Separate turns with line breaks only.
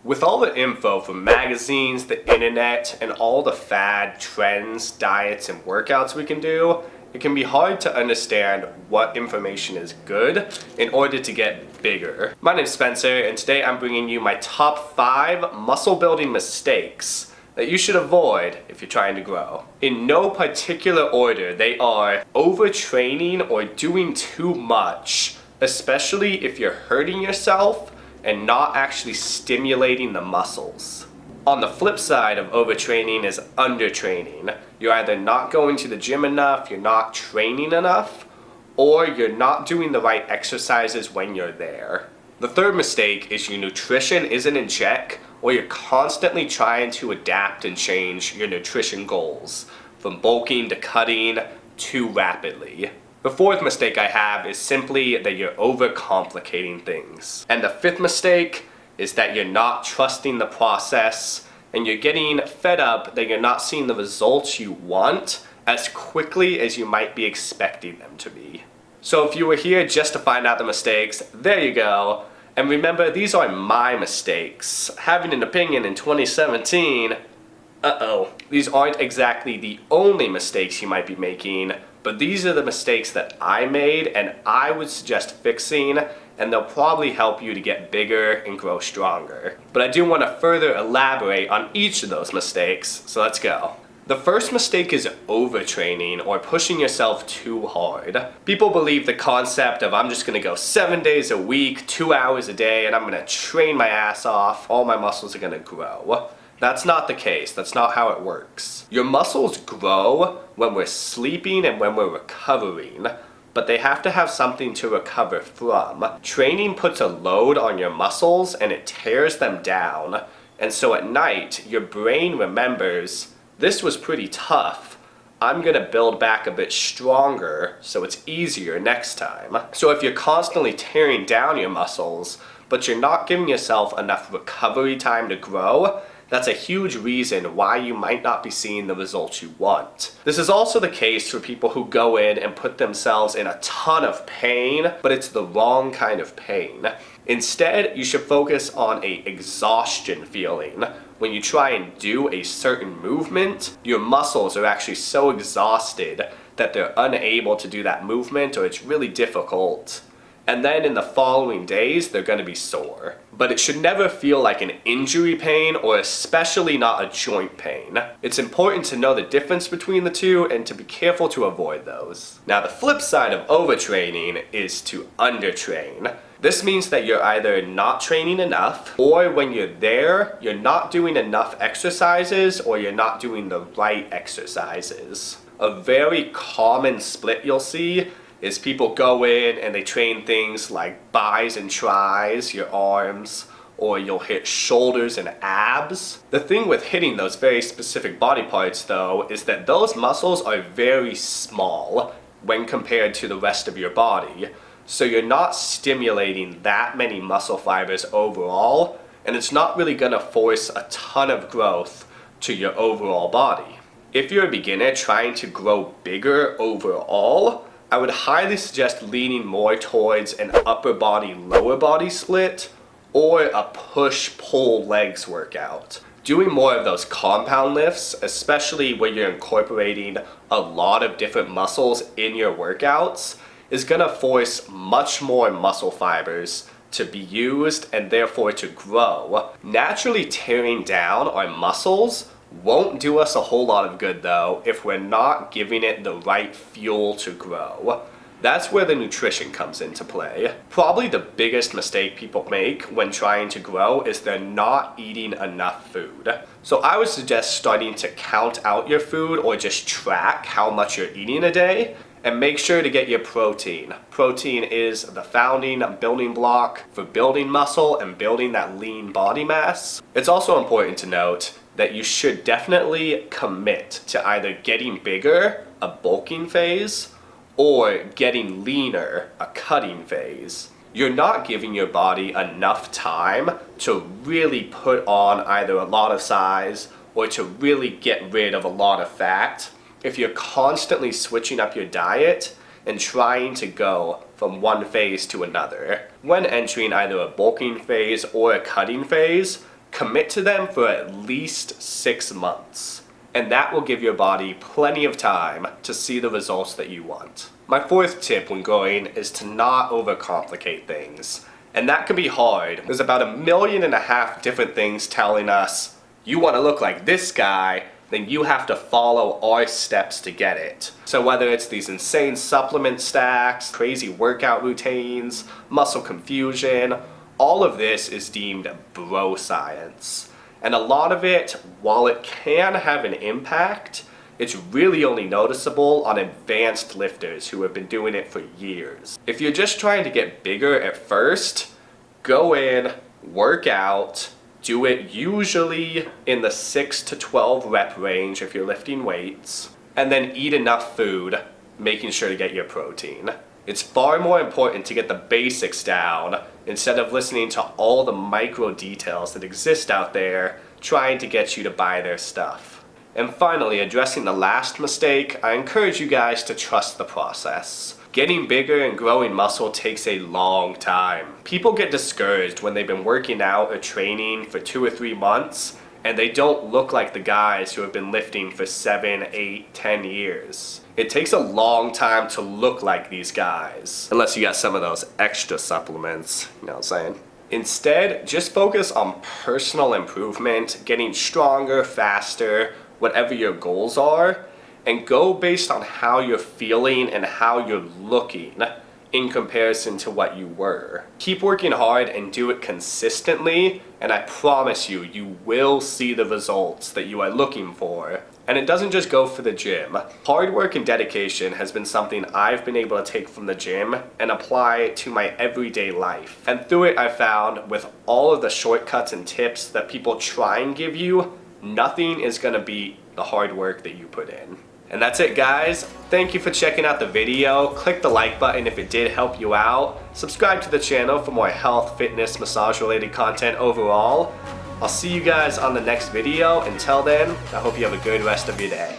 With all the info from magazines, the internet, and all the fad trends, diets, and workouts we can do, it can be hard to understand what information is good in order to get bigger. My name's Spencer, and today I'm bringing you my top 5 muscle building mistakes that you should avoid if you're trying to grow. In no particular order, they are overtraining or doing too much, especially if you're hurting yourself and not actually stimulating the muscles. On the flip side of overtraining is undertraining. You're either not going to the gym enough, you're not training enough, or you're not doing the right exercises when you're there. The third mistake is your nutrition isn't in check, or you're constantly trying to adapt and change your nutrition goals, from bulking to cutting too rapidly. The fourth mistake I have is simply that you're overcomplicating things. And the fifth mistake is that you're not trusting the process and you're getting fed up that you're not seeing the results you want as quickly as you might be expecting them to be. So if you were here just to find out the mistakes, there you go. And remember, these are my mistakes. Having an opinion in 2017, these aren't exactly the only mistakes you might be making, but these are the mistakes that I made and I would suggest fixing, and they'll probably help you to get bigger and grow stronger. But I do want to further elaborate on each of those mistakes, so let's go. The first mistake is overtraining or pushing yourself too hard. People believe the concept of I'm just going to go 7 days a week, 2 hours a day, and I'm going to train my ass off, all my muscles are going to grow. That's not the case. That's not how it works. Your muscles grow when we're sleeping and when we're recovering, but they have to have something to recover from. Training puts a load on your muscles and it tears them down. And so at night, your brain remembers, this was pretty tough. I'm gonna build back a bit stronger so it's easier next time. So if you're constantly tearing down your muscles, but you're not giving yourself enough recovery time to grow, that's a huge reason why you might not be seeing the results you want. This is also the case for people who go in and put themselves in a ton of pain, but it's the wrong kind of pain. Instead, you should focus on an exhaustion feeling. When you try and do a certain movement, your muscles are actually so exhausted that they're unable to do that movement, or it's really difficult. And then in the following days, they're going to be sore. But it should never feel like an injury pain, or especially not a joint pain. It's important to know the difference between the two and to be careful to avoid those. Now, the flip side of overtraining is to undertrain. This means that you're either not training enough, or when you're there, you're not doing enough exercises, or you're not doing the right exercises. A very common split you'll see is people go in and they train things like bis and tris, your arms, or you'll hit shoulders and abs. The thing with hitting those very specific body parts though is that those muscles are very small when compared to the rest of your body. So you're not stimulating that many muscle fibers overall, and it's not really gonna force a ton of growth to your overall body. If you're a beginner trying to grow bigger overall, I would highly suggest leaning more towards an upper body, lower body split, or a push-pull legs workout. Doing more of those compound lifts, especially when you're incorporating a lot of different muscles in your workouts, is gonna force much more muscle fibers to be used and therefore to grow. Naturally tearing down our muscles won't do us a whole lot of good though if we're not giving it the right fuel to grow. That's where the nutrition comes into play. Probably the biggest mistake people make when trying to grow is they're not eating enough food. So I would suggest starting to count out your food or just track how much you're eating a day, and make sure to get your protein. Protein is the founding building block for building muscle and building that lean body mass. It's also important to note that you should definitely commit to either getting bigger, a bulking phase, or getting leaner, a cutting phase. You're not giving your body enough time to really put on either a lot of size or to really get rid of a lot of fat if you're constantly switching up your diet and trying to go from one phase to another. When entering either a bulking phase or a cutting phase, Commit to them for at least 6 months. And that will give your body plenty of time to see the results that you want. My fourth tip when growing is to not overcomplicate things. And that can be hard. There's about 1.5 million different things telling us, you want to look like this guy, then you have to follow our steps to get it. So whether it's these insane supplement stacks, crazy workout routines, muscle confusion, all of this is deemed bro science. And a lot of it, while it can have an impact, it's really only noticeable on advanced lifters who have been doing it for years. If you're just trying to get bigger at first, go in, work out, do it usually in the 6 to 12 rep range if you're lifting weights, and then eat enough food, making sure to get your protein. It's far more important to get the basics down instead of listening to all the micro details that exist out there trying to get you to buy their stuff. And finally, addressing the last mistake, I encourage you guys to trust the process. Getting bigger and growing muscle takes a long time. People get discouraged when they've been working out or training for 2 or 3 months and they don't look like the guys who have been lifting for 7, 8, 10 years. It takes a long time to look like these guys, unless you got some of those extra supplements, you know what I'm saying? Instead, just focus on personal improvement, getting stronger, faster, whatever your goals are, and go based on how you're feeling and how you're looking in comparison to what you were. Keep working hard and do it consistently, and I promise you, you will see the results that you are looking for. And it doesn't just go for the gym. Hard work and dedication has been something I've been able to take from the gym and apply to my everyday life. And through it, I found with all of the shortcuts and tips that people try and give you, nothing is gonna beat the hard work that you put in. And that's it, guys. Thank you for checking out the video. Click the like button if it did help you out. Subscribe to the channel for more health, fitness, massage related content overall. I'll see you guys on the next video. Until then, I hope you have a good rest of your day.